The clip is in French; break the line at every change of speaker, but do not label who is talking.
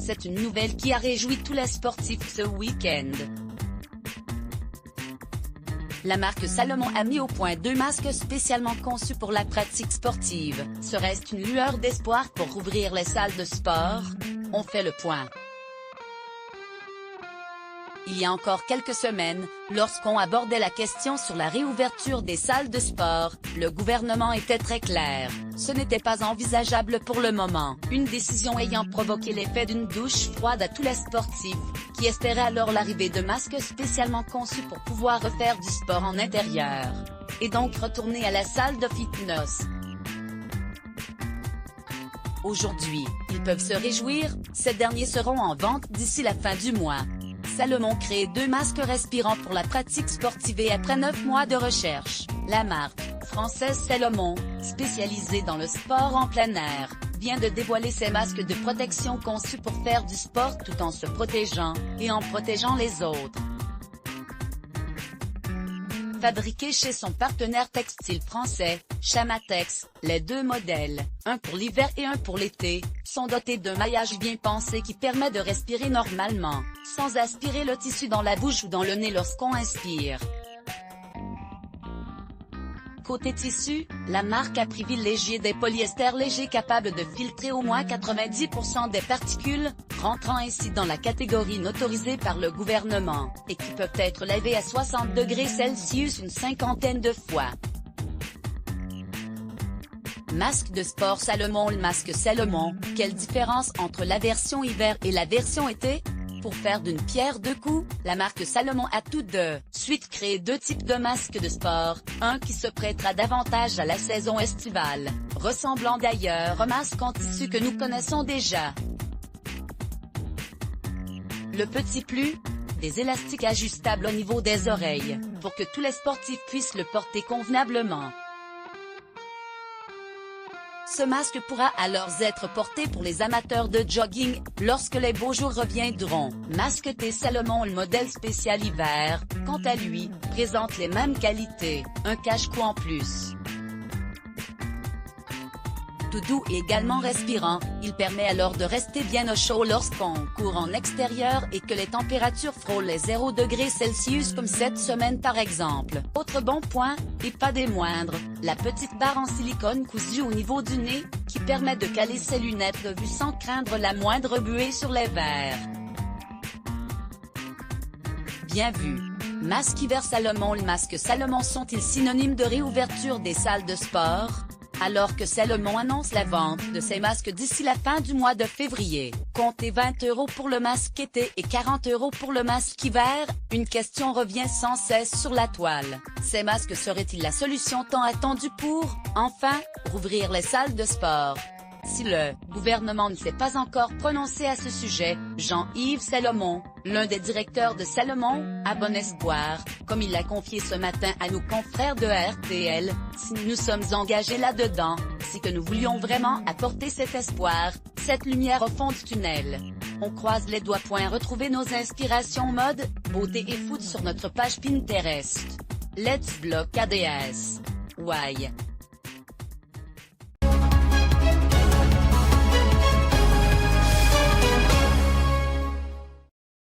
C'est une nouvelle qui a réjoui tous les sportifs ce week-end. La marque Salomon a mis au point 2 masques spécialement conçus pour la pratique sportive. Serait-ce une lueur d'espoir pour rouvrir les salles de sport? On fait le point. Il y a encore quelques semaines, lorsqu'on abordait la question sur la réouverture des salles de sport, le gouvernement était très clair. Ce n'était pas envisageable pour le moment, une décision ayant provoqué l'effet d'une douche froide à tous les sportifs, qui espéraient alors l'arrivée de masques spécialement conçus pour pouvoir refaire du sport en intérieur. Et donc retourner à la salle de fitness. Aujourd'hui, ils peuvent se réjouir, ces derniers seront en vente d'ici la fin du mois. Salomon crée 2 masques respirants pour la pratique sportive et après 9 mois de recherche, la marque française Salomon, spécialisée dans le sport en plein air, vient de dévoiler ses masques de protection conçus pour faire du sport tout en se protégeant, et en protégeant les autres. Fabriqués chez son partenaire textile français, Chamatex, les 2 modèles, un pour l'hiver et un pour l'été, sont dotés d'un maillage bien pensé qui permet de respirer normalement, sans aspirer le tissu dans la bouche ou dans le nez lorsqu'on inspire. Côté tissu, la marque a privilégié des polyesters légers capables de filtrer au moins 90% des particules, rentrant ainsi dans la catégorie autorisée par le gouvernement, et qui peuvent être lavés à 60 degrés Celsius une 50aine de fois. Masque de sport Salomon. Le masque Salomon, quelle différence entre la version hiver et la version été? Pour faire d'une pierre deux coups, la marque Salomon a tout de suite créé 2 types de masques de sport, un qui se prêtera davantage à la saison estivale, ressemblant d'ailleurs au masque en tissu que nous connaissons déjà. Le petit plus, des élastiques ajustables au niveau des oreilles, pour que tous les sportifs puissent le porter convenablement. Ce masque pourra alors être porté pour les amateurs de jogging, lorsque les beaux jours reviendront. Masque T Salomon. Le modèle spécial hiver, quant à lui, présente les mêmes qualités, un cache-cou en plus. Tout doux et également respirant, il permet alors de rester bien au chaud lorsqu'on court en extérieur et que les températures frôlent les 0 degrés Celsius comme cette semaine par exemple. Autre bon point, et pas des moindres, la petite barre en silicone cousue au niveau du nez, qui permet de caler ses lunettes de vue sans craindre la moindre buée sur les verres. Bien vu. Masque hiver Salomon. Les masques Salomon sont-ils synonymes de réouverture des salles de sport? Alors que Salomon annonce la vente de ses masques d'ici la fin du mois de février, comptez 20 € pour le masque été et 40 € pour le masque hiver, une question revient sans cesse sur la toile. Ces masques seraient-ils la solution tant attendue pour, enfin, rouvrir les salles de sport? Si le gouvernement ne s'est pas encore prononcé à ce sujet, Jean-Yves Salomon, l'un des directeurs de Salomon, a bon espoir, comme il l'a confié ce matin à nos confrères de RTL, si nous sommes engagés là-dedans, c'est que nous voulions vraiment apporter cet espoir, cette lumière au fond du tunnel. On croise les doigts. Retrouvez nos inspirations mode, beauté et food sur notre page Pinterest. Let's block ADS. Why?